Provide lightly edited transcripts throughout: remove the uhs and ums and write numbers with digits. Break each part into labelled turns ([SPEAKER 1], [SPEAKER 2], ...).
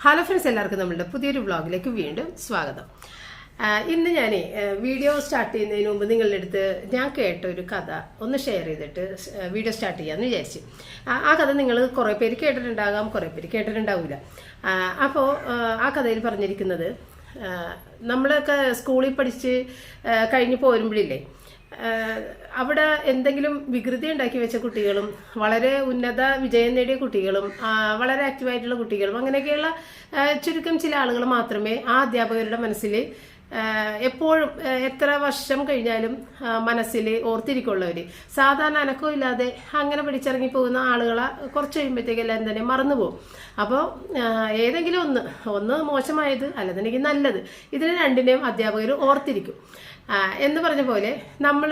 [SPEAKER 1] Hello friends, എല്ലാവർക്കും നമ്മളുടെ പുതിയൊരു വ്ളോഗിലേക്ക് വീണ്ടും സ്വാഗതം. ഇന്ന് ഞാൻ വീഡിയോ സ്റ്റാർട്ട് ചെയ്യുന്നതിന് മുമ്പ് നിങ്ങളുടെ അടുത്ത് ഞാൻ കേട്ട ഒരു കഥ ഒന്ന് ഷെയർ ചെയ്തിട്ട് വീഡിയോ സ്റ്റാർട്ട് ചെയ്യാമെന്ന് വിചാരിച്ചു. ആ കഥ നിങ്ങൾ കുറേ പേര് കേട്ടിട്ടുണ്ടാകാം, കുറേ പേര് കേട്ടിട്ടുണ്ടാവില്ല. അപ്പോൾ ആ കഥയിൽ പറഞ്ഞിരിക്കുന്നത്, നമ്മളൊക്കെ സ്കൂളിൽ പഠിച്ച് കഴിഞ്ഞ് പോരുമ്പോഴില്ലേ, അവിടെ എന്തെങ്കിലും വികൃതി ഉണ്ടാക്കി വെച്ച കുട്ടികളും വളരെ ഉന്നത വിജയം നേടിയ കുട്ടികളും വളരെ ആക്റ്റീവായിട്ടുള്ള കുട്ടികളും അങ്ങനെയൊക്കെയുള്ള ചുരുക്കം ചില ആളുകൾ മാത്രമേ ആ അധ്യാപകരുടെ മനസ്സിൽ എപ്പോഴും എത്ര വർഷം കഴിഞ്ഞാലും മനസ്സിൽ ഓർത്തിരിക്കുള്ളവർ. സാധാരണ അനക്കമില്ലാതെ അങ്ങനെ പഠിച്ചിറങ്ങി പോകുന്ന ആളുകളെ കുറച്ച് കഴിയുമ്പോഴത്തേക്ക് എല്ലാവരും തന്നെ മറന്നുപോകും. അപ്പോൾ ഏതെങ്കിലും ഒന്ന് മോശമായത് അല്ലെന്നുണ്ടെങ്കിൽ നല്ലത്, ഇതിന് രണ്ടിനെയും അധ്യാപകർ ഓർത്തിരിക്കും. എന്ന് പറഞ്ഞ പോലെ നമ്മൾ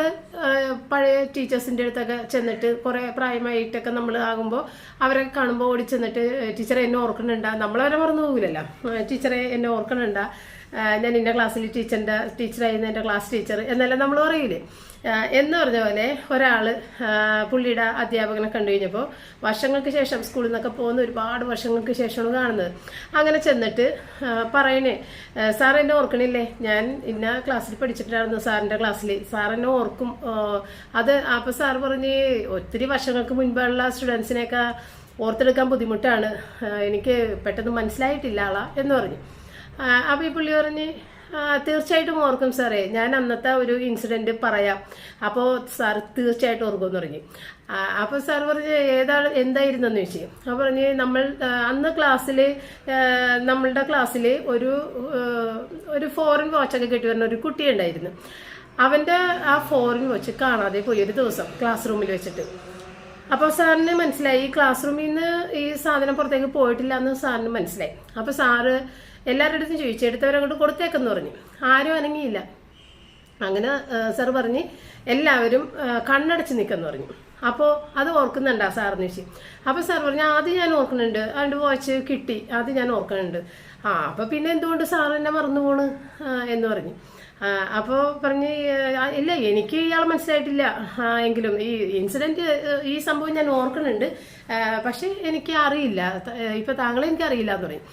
[SPEAKER 1] പഴയ ടീച്ചേഴ്സിൻ്റെ അടുത്തൊക്കെ ചെന്നിട്ട് കുറേ പ്രായമായിട്ടൊക്കെ നമ്മൾ ആകുമ്പോൾ അവരൊക്കെ കാണുമ്പോൾ ഓടി ചെന്നിട്ട്, ടീച്ചറെ എന്നെ ഓർക്കണുണ്ടാ, നമ്മളവരെ മറന്നു പോകില്ലല്ലോ, ടീച്ചറെ എന്നെ ഓർക്കണുണ്ടാ, ഞാൻ ഇന്ന ക്ലാസ്സിൽ ടീച്ചറായിരുന്നു എൻ്റെ ക്ലാസ് ടീച്ചർ എന്നെല്ലാം നമ്മൾ പറയില്ലേ. എന്ന് പറഞ്ഞ പോലെ ഒരാൾ പുള്ളിയുടെ അധ്യാപകനെ കണ്ടു കഴിഞ്ഞപ്പോൾ വർഷങ്ങൾക്ക് ശേഷം സ്കൂളിൽ നിന്നൊക്കെ പോകുന്ന ഒരുപാട് വർഷങ്ങൾക്ക് ശേഷമാണ് കാണുന്നത്. അങ്ങനെ ചെന്നിട്ട് പറയണേ, സാർ എന്നെ ഓർക്കണില്ലേ, ഞാൻ ഇന്ന ക്ലാസ്സിൽ പഠിച്ചിട്ടുണ്ടായിരുന്നു സാറിൻ്റെ ക്ലാസ്സിൽ, സാർ എന്നെ ഓർക്കും. അപ്പോൾ സാർ പറഞ്ഞ്, ഒത്തിരി വർഷങ്ങൾക്ക് മുൻപുള്ള സ്റ്റുഡൻസിനെയൊക്കെ ഓർത്തെടുക്കാൻ ബുദ്ധിമുട്ടാണ്, എനിക്ക് പെട്ടെന്ന് മനസ്സിലായിട്ടില്ല ആളാ എന്ന് പറഞ്ഞു. അപ്പോൾ ഈ പുള്ളി പറഞ്ഞ്, തീർച്ചയായിട്ടും ഓർക്കും സാറേ, ഞാൻ അന്നത്തെ ഒരു ഇൻസിഡൻറ്റ് പറയാം, അപ്പോൾ സാർ തീർച്ചയായിട്ടും ഓർക്കുമെന്ന് പറഞ്ഞു. അപ്പോൾ സാർ പറഞ്ഞ്, എന്തായിരുന്നെന്ന് ചോദിച്ചു. അപ്പോൾ പറഞ്ഞ്, അന്ന് ക്ലാസ്സിൽ നമ്മളുടെ ക്ലാസ്സിൽ ഒരു ഫോറിൻ വാച്ചൊക്കെ കെട്ടി വരുന്ന ഒരു കുട്ടി ഉണ്ടായിരുന്നു. അവൻ്റെ ആ ഫോറിൻ വാച്ച് കാണാതെ പോയി ഒരു ദിവസം ക്ലാസ് റൂമിൽ വെച്ചിട്ട്. അപ്പോൾ സാറിന് മനസ്സിലായി, ഈ ക്ലാസ് റൂമിൽ നിന്ന് ഈ സാധനം പുറത്തേക്ക് പോയിട്ടില്ല എന്ന് സാറിന് മനസ്സിലായി. അപ്പോൾ സാറ് എല്ലാവരുടെ അടുത്തും ചോദിച്ചു, എടുത്തവരങ്ങോട്ട് കൊടുത്തേക്കെന്ന് പറഞ്ഞു. ആരും അനങ്ങിയില്ല. അങ്ങനെ സാർ പറഞ്ഞ്, എല്ലാവരും കണ്ണടച്ച് നിൽക്കെന്ന് പറഞ്ഞു. അപ്പോൾ അത് ഓർക്കുന്നുണ്ടാ സാറിന് ചോദിച്ചു. അപ്പോൾ സാർ പറഞ്ഞു, ആദ്യം ഞാൻ ഓർക്കുന്നുണ്ട്, അതിൻ്റെ വാച്ച് കിട്ടി, അത് ഞാൻ ഓർക്കുന്നുണ്ട്. അപ്പോൾ പിന്നെ എന്തുകൊണ്ട് സാർ എന്നെ മറന്നു പോണ് എന്ന് പറഞ്ഞു. അപ്പോൾ പറഞ്ഞ്, ഇല്ല, എനിക്ക് ഇയാൾ മനസ്സിലായിട്ടില്ല, എങ്കിലും ഈ ഇൻസിഡൻറ്റ്, ഈ സംഭവം ഞാൻ ഓർക്കുന്നുണ്ട്, പക്ഷെ എനിക്ക് അറിയില്ല, ഇപ്പം താങ്കളെ എനിക്കറിയില്ല എന്ന് പറയും.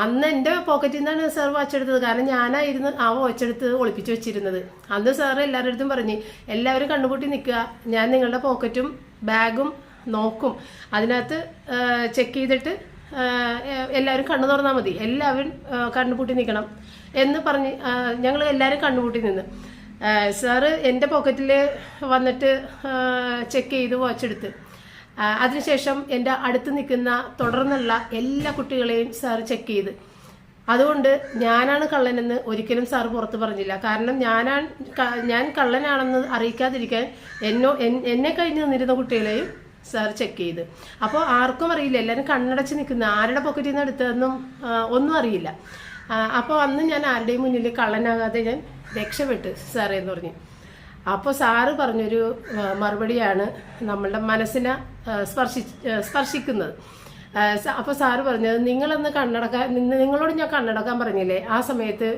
[SPEAKER 1] അന്ന് എൻ്റെ പോക്കറ്റിൽ നിന്നാണ് സാർ വാച്ചെടുത്തത്, കാരണം ഞാനായിരുന്നു ആ വാച്ചെടുത്ത് ഒളിപ്പിച്ച് വെച്ചിരുന്നത്. അന്ന് സാറ് എല്ലാവരുടെ അടുത്തും പറഞ്ഞ്, എല്ലാവരും കണ്ണുപൂട്ടി നിൽക്കുക, ഞാൻ നിങ്ങളുടെ പോക്കറ്റും ബാഗും നോക്കും, അതിനകത്ത് ചെക്ക് ചെയ്തിട്ട് എല്ലാവരും കണ്ണു തുറന്നാൽ മതി, എല്ലാവരും കണ്ണുപൂട്ടി നിൽക്കണം എന്ന് പറഞ്ഞ് ഞങ്ങൾ എല്ലാവരും കണ്ണുപൂട്ടി നിന്ന്. സാറ് എൻ്റെ പോക്കറ്റിൽ വന്നിട്ട് ചെക്ക് ചെയ്ത് വാച്ചെടുത്ത്, അതിനുശേഷം എൻ്റെ അടുത്ത് നിൽക്കുന്ന തുടർന്നുള്ള എല്ലാ കുട്ടികളെയും സാർ ചെക്ക് ചെയ്ത്. അതുകൊണ്ട് ഞാനാണ് കള്ളനെന്ന് ഒരിക്കലും സാർ പുറത്ത് പറഞ്ഞില്ല. കാരണം ഞാൻ കള്ളനാണെന്ന് അറിയിക്കാതിരിക്കാൻ എന്നെ കഴിഞ്ഞ് നിന്നിരുന്ന കുട്ടികളെയും സാർ ചെക്ക് ചെയ്ത്. അപ്പോൾ ആർക്കും അറിയില്ല, എല്ലാവരും കണ്ണടച്ച് നിൽക്കുന്ന, ആരുടെ പോക്കറ്റിൽ നിന്ന് എടുത്തതെന്നും ഒന്നും അറിയില്ല. അപ്പോൾ അന്ന് ഞാൻ ആരുടെയും മുന്നിൽ കള്ളനാകാതെ ഞാൻ രക്ഷപ്പെട്ടു സാറേ എന്ന് പറഞ്ഞു. അപ്പോൾ സാറ് പറഞ്ഞൊരു മറുപടിയാണ് നമ്മളുടെ മനസ്സിനെ സ്പർശിക്കുന്നത്. അപ്പോൾ സാറ് പറഞ്ഞത്, നിങ്ങളോട് ഞാൻ കണ്ണടക്കാൻ പറഞ്ഞില്ലേ, ആ സമയത്ത്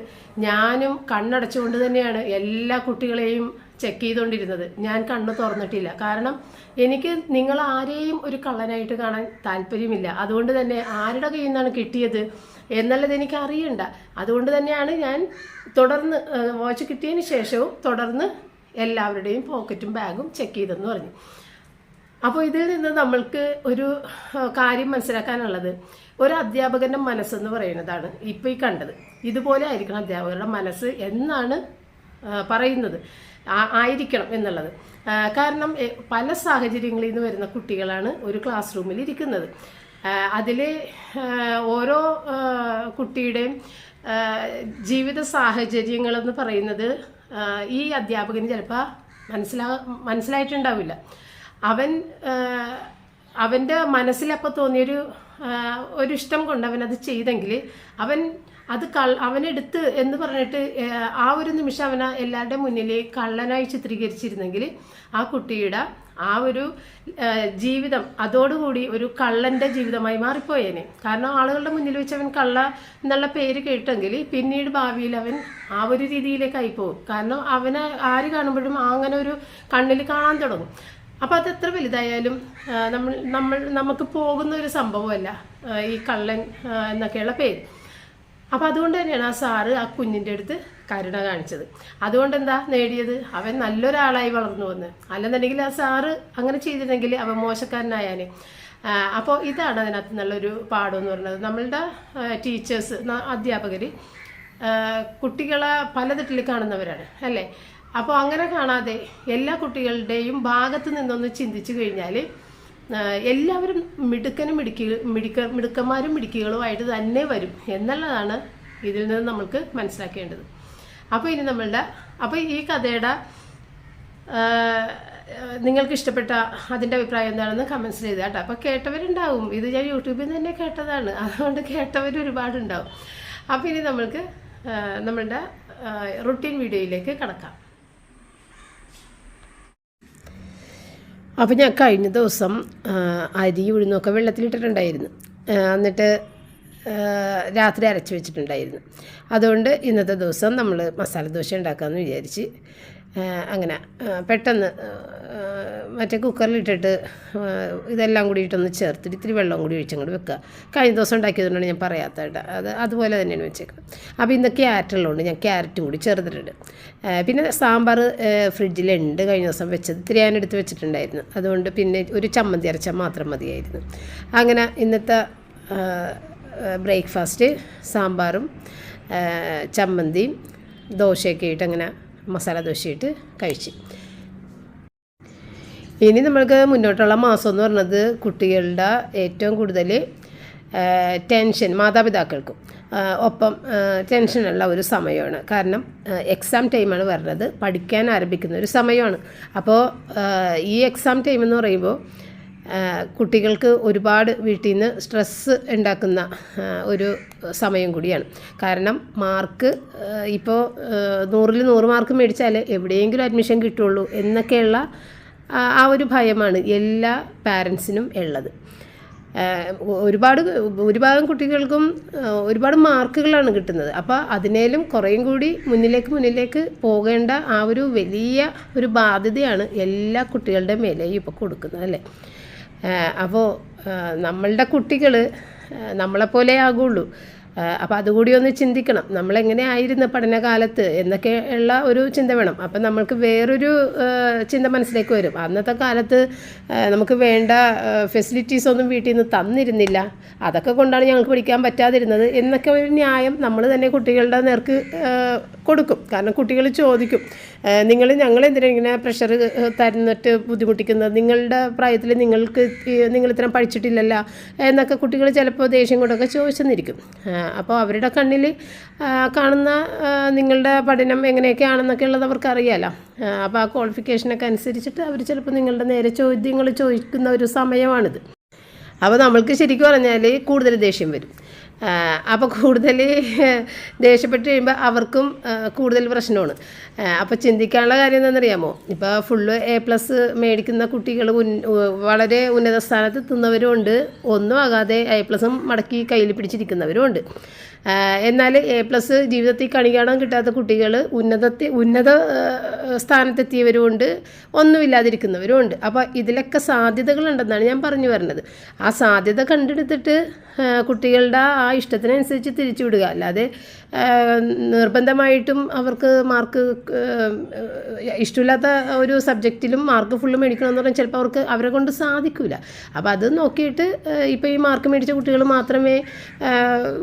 [SPEAKER 1] ഞാനും കണ്ണടച്ചുകൊണ്ട് തന്നെയാണ് എല്ലാ കുട്ടികളെയും ചെക്ക് ചെയ്തുകൊണ്ടിരുന്നത്. ഞാൻ കണ്ണ് തുറന്നിട്ടില്ല, കാരണം എനിക്ക് നിങ്ങൾ ആരെയും ഒരു കള്ളനായിട്ട് കാണാൻ താല്പര്യമില്ല. അതുകൊണ്ട് തന്നെ ആരുടെ കയ്യിൽ നിന്നാണ് കിട്ടിയത് എന്നുള്ളത് എനിക്ക് അറിയണ്ട. അതുകൊണ്ട് തന്നെയാണ് ഞാൻ തുടർന്ന് വാച്ച് കിട്ടിയതിന് ശേഷവും തുടർന്ന് എല്ലാവരുടെയും പോക്കറ്റും ബാഗും ചെക്ക് ചെയ്തെന്ന് പറഞ്ഞു. അപ്പോൾ ഇതിൽ നിന്ന് നമ്മൾക്ക് ഒരു കാര്യം മനസ്സിലാക്കാനുള്ളത്, ഒരു അധ്യാപകന്റെ മനസ്സെന്ന് പറയുന്നതാണ് ഇപ്പോൾ ഈ കണ്ടത്. ഇതുപോലെ ആയിരിക്കണം അധ്യാപകരുടെ മനസ്സ് എന്നാണ് പറയുന്നത്, ആയിരിക്കണം എന്നുള്ളത്. കാരണം പല സാഹചര്യങ്ങളിൽ നിന്ന് വരുന്ന കുട്ടികളാണ് ഒരു ക്ലാസ് റൂമിൽ ഇരിക്കുന്നത്. അതിൽ ഓരോ കുട്ടിയുടെയും ജീവിത സാഹചര്യങ്ങളെന്ന് പറയുന്നത് ഈ അധ്യാപകന് ചിലപ്പോൾ മനസ്സിലായിട്ടുണ്ടാവില്ല. അവൻ്റെ മനസ്സിലപ്പോൾ തോന്നിയൊരു ഇഷ്ടം കൊണ്ട് അവനത് ചെയ്തെങ്കിൽ അവനെടുത്ത് എന്ന് പറഞ്ഞിട്ട് ആ ഒരു നിമിഷം അവനെ എല്ലാവരുടെ മുന്നിൽ കള്ളനായി ചിത്രീകരിച്ചിരുന്നെങ്കിൽ ആ കുട്ടിയുടെ ആ ഒരു ജീവിതം അതോടുകൂടി ഒരു കള്ളന്റെ ജീവിതമായി മാറിപ്പോയേനെ. കാരണം ആളുകളുടെ മുന്നിൽ വെച്ച് അവൻ കള്ള എന്നുള്ള പേര് കേട്ടെങ്കിൽ പിന്നീട് ഭാവിയിൽ അവൻ ആ ഒരു രീതിയിലേക്കായി പോകും. കാരണം അവനെ ആര് കാണുമ്പോഴും അങ്ങനെ ഒരു കണ്ണിൽ കാണാൻ തുടങ്ങും. അപ്പോൾ അത് എത്ര വലുതായാലും നമുക്ക് പോകുന്ന ഒരു സംഭവമല്ല ഈ കള്ളൻ എന്നൊക്കെയുള്ള പേര്. അപ്പോൾ അതുകൊണ്ട് തന്നെയാണ് ആ സാറ് ആ കുഞ്ഞിൻ്റെ അടുത്ത് കരുണ കാണിച്ചത്. അതുകൊണ്ട് എന്താ നേടിയത്? അവൻ നല്ലൊരാളായി വളർന്നു വന്ന്. അല്ലെന്നുണ്ടെങ്കിൽ ആ സാറ് അങ്ങനെ ചെയ്തിരുന്നെങ്കിൽ അവൻ മോശക്കാരനായാലേ. അപ്പോൾ ഇതാണ് അതിനകത്ത് നല്ലൊരു പാഠം എന്ന് പറയുന്നത്. നമ്മളുടെ ടീച്ചേഴ്സ്, അധ്യാപകർ കുട്ടികളെ പലതട്ടിൽ കാണുന്നവരാണ് അല്ലേ. അപ്പോൾ അങ്ങനെ കാണാതെ എല്ലാ കുട്ടികളുടെയും ഭാഗത്ത് നിന്നൊന്ന് ചിന്തിച്ചു കഴിഞ്ഞാൽ എല്ലാവരും മിടുക്കന്മാരും മിടുക്കികളുമായിട്ട് തന്നെ വരും എന്നുള്ളതാണ് ഇതിൽ നിന്ന് നമ്മൾക്ക് മനസ്സിലാക്കേണ്ടത്. അപ്പോൾ ഇനി അപ്പോൾ ഈ കഥയുടെ നിങ്ങൾക്ക് ഇഷ്ടപ്പെട്ട അതിൻ്റെ അഭിപ്രായം എന്താണെന്ന് കമൻറ്റ്സ് ചെയ്ത് കേട്ടോ. അപ്പോൾ കേട്ടവരുണ്ടാവും, ഇത് ഞാൻ യൂട്യൂബിൽ നിന്ന് തന്നെ കേട്ടതാണ്, അതുകൊണ്ട് കേട്ടവർ ഒരുപാടുണ്ടാവും. അപ്പോൾ ഇനി നമ്മളുടെ റുട്ടീൻ വീഡിയോയിലേക്ക് കടക്കാം. അപ്പോൾ ഞാൻ കഴിഞ്ഞ ദിവസം അരി ഉഴുന്നൊക്കെ വെള്ളത്തിലിട്ടിട്ടുണ്ടായിരുന്നു, എന്നിട്ട് രാത്രി അരച്ച് വെച്ചിട്ടുണ്ടായിരുന്നു. അതുകൊണ്ട് ഇന്നത്തെ ദിവസം നമ്മൾ മസാല ദോശ ഉണ്ടാക്കാമെന്ന് വിചാരിച്ച് അങ്ങനെ പെട്ടെന്ന് മറ്റേ കുക്കറിലിട്ടിട്ട് ഇതെല്ലാം കൂടി ഇട്ടൊന്ന് ചേർത്തിട്ട് ഇത്തിരി വെള്ളം കൂടി ഒഴിച്ചങ്ങോട്ട് വെക്കുക. കഴിഞ്ഞ ദിവസം ഉണ്ടാക്കിയതുകൊണ്ടാണ് ഞാൻ പറയാത്ത കേട്ടോ, അതുപോലെ തന്നെയാണ് വെച്ചേക്കുന്നത്. അപ്പോൾ ഇന്ന് ക്യാരറ്റുള്ളതുകൊണ്ട് ഞാൻ ക്യാരറ്റും കൂടി ചേർത്തിട്ടുണ്ട്. പിന്നെ സാമ്പാർ ഫ്രിഡ്ജിലുണ്ട്, കഴിഞ്ഞ ദിവസം വെച്ചത് ഇത്തിരി ഞാൻ എടുത്ത് വെച്ചിട്ടുണ്ടായിരുന്നു. അതുകൊണ്ട് പിന്നെ ഒരു ചമ്മന്തി അരച്ചാൽ മാത്രം മതിയായിരുന്നു. അങ്ങനെ ഇന്നത്തെ ബ്രേക്ക്ഫാസ്റ്റ് സാമ്പാറും ചമ്മന്തിയും ദോശയൊക്കെ ആയിട്ട് അങ്ങനെ മസാല ദോശയിട്ട് കഴിച്ച്. ഇനി നമ്മൾക്ക് മുന്നോട്ടുള്ള മാസം എന്ന് പറയുന്നത് കുട്ടികളുടെ ഏറ്റവും കൂടുതൽ ടെൻഷൻ മാതാപിതാക്കൾക്കും ഒപ്പം ടെൻഷനുള്ള ഒരു സമയമാണ്. കാരണം എക്സാം ടൈമാണ് വരുന്നത്, പഠിക്കാൻ ആരംഭിക്കുന്ന ഒരു സമയമാണ്. അപ്പോൾ ഈ എക്സാം ടൈം എന്ന് പറയുമ്പോൾ കുട്ടികൾക്ക് ഒരുപാട് വീട്ടിൽ നിന്ന് സ്ട്രെസ്സ് ഉണ്ടാക്കുന്ന ഒരു സമയം കൂടിയാണ്. കാരണം മാർക്ക് ഇപ്പോൾ 100ൽ 100 മാർക്ക് മേടിച്ചാൽ എവിടെയെങ്കിലും അഡ്മിഷൻ കിട്ടുള്ളൂ എന്നൊക്കെയുള്ള ആ ഒരു ഭയമാണ് എല്ലാ പാരൻസിനും ഉള്ളത്. ഭൂരിഭാഗം കുട്ടികൾക്കും ഒരുപാട് മാർക്കുകളാണ് കിട്ടുന്നത്. അപ്പോൾ അതിനേലും കുറേയും കൂടി മുന്നിലേക്ക് പോകേണ്ട ആ ഒരു വലിയ ഒരു ബാധ്യതയാണ് എല്ലാ കുട്ടികളുടെ മേലെയും ഇപ്പോൾ കൊടുക്കുന്നത് അല്ലേ. അപ്പോൾ നമ്മളുടെ കുട്ടികൾ നമ്മളെപ്പോലെ ആകുള്ളൂ. അപ്പോൾ അതുകൂടി ഒന്ന് ചിന്തിക്കണം, നമ്മളെങ്ങനെ ആയിരുന്നു പഠനകാലത്ത് എന്നൊക്കെ ഉള്ള ഒരു ചിന്ത വേണം. അപ്പം നമ്മൾക്ക് വേറൊരു ചിന്ത മനസ്സിലേക്ക് വരും. അന്നത്തെ കാലത്ത് നമുക്ക് വേണ്ട ഫെസിലിറ്റീസ് ഒന്നും വീട്ടിൽ നിന്ന് തന്നിരുന്നില്ല, അതൊക്കെ കൊണ്ടാണ് ഞങ്ങൾക്ക് പഠിക്കാൻ പറ്റാതിരുന്നത് എന്നൊക്കെ ഒരു ന്യായം നമ്മൾ തന്നെ കുട്ടികളുടെ നേർക്ക് കൊടുക്കും. കാരണം കുട്ടികൾ ചോദിക്കും, ഞങ്ങളെന്തിനാണ് ഇങ്ങനെ പ്രഷർ തരുന്നിട്ട് ബുദ്ധിമുട്ടിക്കുന്നത്, നിങ്ങളുടെ പ്രായത്തിൽ നിങ്ങൾ ഇത്രയും പഠിച്ചിട്ടില്ലല്ലോ എന്നൊക്കെ കുട്ടികൾ ചിലപ്പോൾ ദേഷ്യം കൊണ്ടൊക്കെ ചോദിച്ചെന്നിരിക്കും. അപ്പോൾ അവരുടെ കണ്ണിൽ കാണുന്ന നിങ്ങളുടെ പഠനം എങ്ങനെയൊക്കെയാണെന്നൊക്കെ ഉള്ളത് അവർക്കറിയാമല്ലോ. അപ്പോൾ ആ ക്വാളിഫിക്കേഷനൊക്കെ അനുസരിച്ചിട്ട് അവർ ചിലപ്പോൾ നിങ്ങളുടെ നേരെ ചോദ്യങ്ങൾ ചോദിക്കുന്ന ഒരു സമയമാണിത്. അപ്പോൾ നമ്മൾക്ക് ശരിക്കും പറഞ്ഞാൽ കൂടുതൽ ദേഷ്യം വരും. അപ്പോൾ കൂടുതൽ ദേഷ്യപ്പെട്ട് കഴിയുമ്പോൾ അവർക്കും കൂടുതൽ പ്രശ്നമാണ്. അപ്പോൾ ചിന്തിക്കാനുള്ള കാര്യം എന്താണെന്നറിയാമോ, ഇപ്പോൾ ഫുള്ള് A+ മേടിക്കുന്ന കുട്ടികൾ വളരെ ഉന്നത സ്ഥാനത്ത് എത്തുന്നവരും ഉണ്ട്, ഒന്നും ആകാതെ A+ മടക്കി കയ്യിൽ പിടിച്ചിരിക്കുന്നവരും ഉണ്ട്. എന്നാൽ A+ ജീവിതത്തിൽ കണി കാണാൻ കിട്ടാത്ത കുട്ടികൾ ഉന്നത സ്ഥാനത്തെത്തിയവരുമുണ്ട്, ഒന്നുമില്ലാതിരിക്കുന്നവരുമുണ്ട്. അപ്പോൾ ഇതിലൊക്കെ സാധ്യതകളുണ്ടെന്നാണ് ഞാൻ പറഞ്ഞു വരുന്നത്. ആ സാധ്യത കണ്ടെടുത്തിട്ട് കുട്ടികളുടെ ആ ഇഷ്ടത്തിനനുസരിച്ച് തിരിച്ചു വിടുക, അല്ലാതെ നിർബന്ധമായിട്ടും അവർക്ക് മാർക്ക് ഇഷ്ടമില്ലാത്ത ഒരു സബ്ജക്റ്റിലും മാർക്ക് ഫുള്ള് മേടിക്കണമെന്ന് പറഞ്ഞാൽ ചിലപ്പോൾ അവരെ കൊണ്ട് സാധിക്കില്ല. അപ്പോൾ അത് നോക്കിയിട്ട് ഇപ്പോൾ ഈ മാർക്ക് മേടിച്ച കുട്ടികൾ മാത്രമേ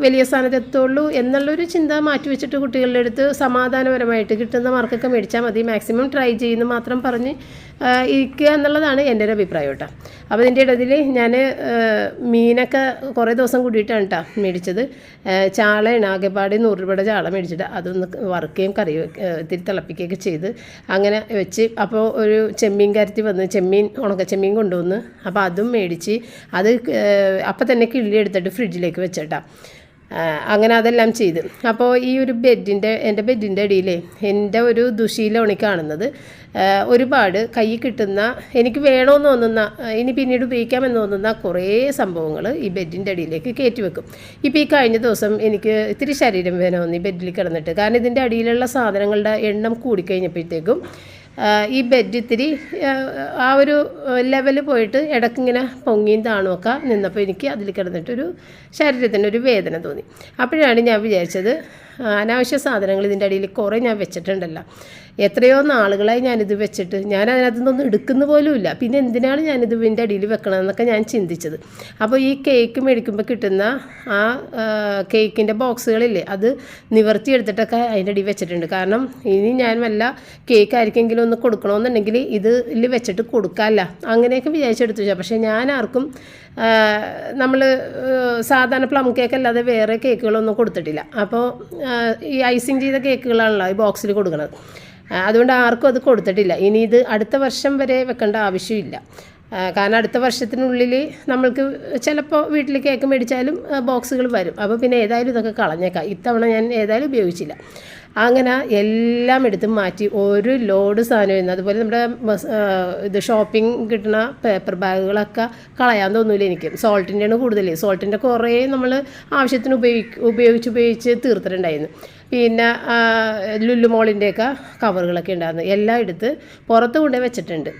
[SPEAKER 1] വലിയ സ്ഥാനത്തെത്തുള്ളൂ എന്നുള്ളൊരു ചിന്ത മാറ്റിവെച്ചിട്ട് കുട്ടികളുടെ അടുത്ത് സമാധാനപരമായിട്ട് കിട്ടുന്ന മാർക്കൊക്കെ മേടിച്ചാൽ മതി, മാക്സിമം ട്രൈ ചെയ്യുന്നു മാത്രം പറഞ്ഞ് ഇരിക്കുക എന്നുള്ളതാണ് എൻ്റെ ഒരു അഭിപ്രായം കേട്ടോ. അപ്പോൾ ഇതിൻ്റെ ഇടയിൽ ഞാൻ മീനൊക്കെ കുറേ ദിവസം കൂടിയിട്ടാണ് കേട്ടോ മേടിച്ചത്. ചാളയാണ്, ആകെപ്പാടി 100 രൂപയുടെ ചാള മേടിച്ചിട്ട് അതൊന്ന് വറുക്കുകയും ഇത്തിരി തിളപ്പിക്കുകയൊക്കെ ചെയ്ത് അങ്ങനെ വെച്ച്. അപ്പോൾ ഒരു ചെമ്മീൻ കരുത്തി വന്ന് ഉണക്ക ചെമ്മീൻ കൊണ്ടുവന്ന് അപ്പോൾ അതും മേടിച്ച് അത് അപ്പം തന്നെ കിള്ളി എടുത്തിട്ട് ഫ്രിഡ്ജിലേക്ക് വെച്ചേട്ടാ. അങ്ങനെ അതെല്ലാം ചെയ്ത്. അപ്പോൾ ഈ ഒരു എൻ്റെ ബെഡിൻ്റെ അടിയിൽ എൻ്റെ ഒരു ദുശീലമാണ് കാണുന്നത്. ഒരുപാട് കൈ കിട്ടുന്ന, എനിക്ക് വേണമെന്ന് തോന്നുന്ന, ഇനി പിന്നീട് ഉപയോഗിക്കാമെന്ന് തോന്നുന്ന കുറേ സംഭവങ്ങൾ ഈ ബെഡിൻ്റെ അടിയിലേക്ക് കയറ്റി വെക്കും. ഇപ്പോൾ ഈ കഴിഞ്ഞ ദിവസം എനിക്ക് ഇത്തിരി ശരീരം വേദന തോന്നി ബെഡിൽ കിടന്നിട്ട്. കാരണം ഇതിൻ്റെ അടിയിലുള്ള സാധനങ്ങളുടെ എണ്ണം കൂടിക്കഴിഞ്ഞപ്പോഴത്തേക്കും ഈ ബെഡ് ഇത്തിരി ആ ഒരു ലെവൽ പോയിട്ട് ഇടയ്ക്കിങ്ങനെ പൊങ്ങിയും താണുമൊക്കെ നിന്നപ്പോൾ എനിക്ക് അതിൽ കിടന്നിട്ടൊരു ശരീരത്തിന് ഒരു വേദന തോന്നി. അപ്പോഴാണ് ഞാൻ വിചാരിച്ചത് അനാവശ്യ സാധനങ്ങൾ ഇതിൻ്റെ അടിയിൽ കുറേ ഞാൻ വെച്ചിട്ടുണ്ടല്ലോ, എത്രയോ നാളുകളായി ഞാനിത് വെച്ചിട്ട് ഞാൻ അതിനകത്ത് നിന്നൊന്നും എടുക്കുന്ന പോലുമില്ല, പിന്നെ എന്തിനാണ് ഞാനിത് ഇതിൻ്റെ അടിയിൽ വെക്കണമെന്നൊക്കെ ഞാൻ ചിന്തിച്ചത്. അപ്പോൾ ഈ കേക്ക് മേടിക്കുമ്പോൾ കിട്ടുന്ന ആ കേക്കിൻ്റെ ബോക്സുകളില്ലേ, അത് നിവർത്തിയെടുത്തിട്ടൊക്കെ അതിൻ്റെ അടിയിൽ വെച്ചിട്ടുണ്ട്. കാരണം ഇനി ഞാൻ വല്ല കേക്ക് ആർക്കെങ്കിലും ഒന്ന് കൊടുക്കണമെന്നുണ്ടെങ്കിൽ ഇതിൽ വെച്ചിട്ട് കൊടുക്കാമല്ല, അങ്ങനെയൊക്കെ വിചാരിച്ചെടുത്തു വെച്ചാൽ. പക്ഷേ ഞാൻ ആർക്കും നമ്മൾ സാധാരണ പ്ലം കേക്ക് അല്ലാതെ വേറെ കേക്കുകളൊന്നും കൊടുത്തിട്ടില്ല. അപ്പോൾ ഈ ഐസിങ് ചെയ്ത കേക്കുകളാണല്ലോ ഈ ബോക്സിൽ കൊടുക്കുന്നത്, അതുകൊണ്ട് ആർക്കും അത് കൊടുത്തിട്ടില്ല. ഇനി ഇത് അടുത്ത വർഷം വരെ വെക്കേണ്ട ആവശ്യമില്ല. കാരണം അടുത്ത വർഷത്തിനുള്ളിൽ നമ്മൾക്ക് ചിലപ്പോൾ വീട്ടിൽ കേക്ക് മേടിച്ചാലും ബോക്സുകൾ വരും. അപ്പോൾ പിന്നെ ഏതായാലും ഇതൊക്കെ കളഞ്ഞേക്കാം. ഇത്തവണ ഞാൻ ഏതായാലും ഉപയോഗിച്ചില്ല. അങ്ങനെ എല്ലാം എടുത്ത് മാറ്റി ഒരു ലോഡ് സാധനമായിരുന്നു. അതുപോലെ നമ്മുടെ ഇത് ഷോപ്പിംഗ് കിട്ടുന്ന പേപ്പർ ബാഗുകളൊക്കെ കളയാൻ തോന്നില്ല എനിക്ക്. സോൾട്ടിൻ്റെയാണ് കൂടുതൽ. സോൾട്ടിൻ്റെ കുറേ നമ്മൾ ആവശ്യത്തിന് ഉപയോഗിച്ച് തീർത്തിട്ടുണ്ടായിരുന്നു. പിന്നെ ലുലു മോളിൻ്റെയൊക്കെ കവറുകളൊക്കെ ഉണ്ടായിരുന്നു, എല്ലാം എടുത്ത് പുറത്ത് കൊണ്ടുപോയി വെച്ചിട്ടുണ്ട്.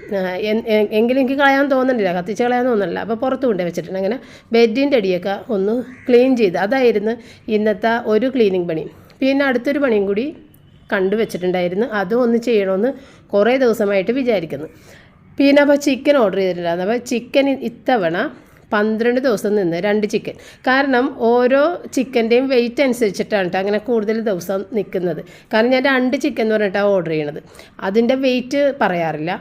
[SPEAKER 1] എങ്കിലും എനിക്ക് കളയാൻ തോന്നുന്നില്ല, കത്തിച്ച് കളയാൻ തോന്നുന്നില്ല. അപ്പോൾ പുറത്ത് കൊണ്ടുപോയി വെച്ചിട്ടുണ്ട്. അങ്ങനെ ബെഡിൻ്റെ അടിയൊക്കെ ഒന്ന് ക്ലീൻ ചെയ്ത്, അതായിരുന്നു ഇന്നത്തെ ഒരു ക്ലീനിങ് പണി. പിന്നെ അടുത്തൊരു പണിയും കൂടി കണ്ടു വെച്ചിട്ടുണ്ടായിരുന്നു, അതും ഒന്ന് ചെയ്യണമെന്ന് കുറേ ദിവസമായിട്ട് വിചാരിക്കുന്നു. പിന്നെ അപ്പോൾ ചിക്കൻ ഓർഡർ ചെയ്തിട്ടുണ്ടായിരുന്നു. അപ്പോൾ ചിക്കൻ ഇത്തവണ 12 ദിവസം നിന്ന് 2 ചിക്കൻ. കാരണം ഓരോ ചിക്കൻ്റെയും വെയിറ്റ് അനുസരിച്ചിട്ടാണ് കേട്ടോ അങ്ങനെ കൂടുതൽ ദിവസം നിൽക്കുന്നത്. കാരണം ഞാൻ 2 ചിക്കൻ എന്ന് പറഞ്ഞിട്ടാണ് ഓർഡർ ചെയ്യണത്. അതിൻ്റെ വെയിറ്റ് പറയാറില്ല,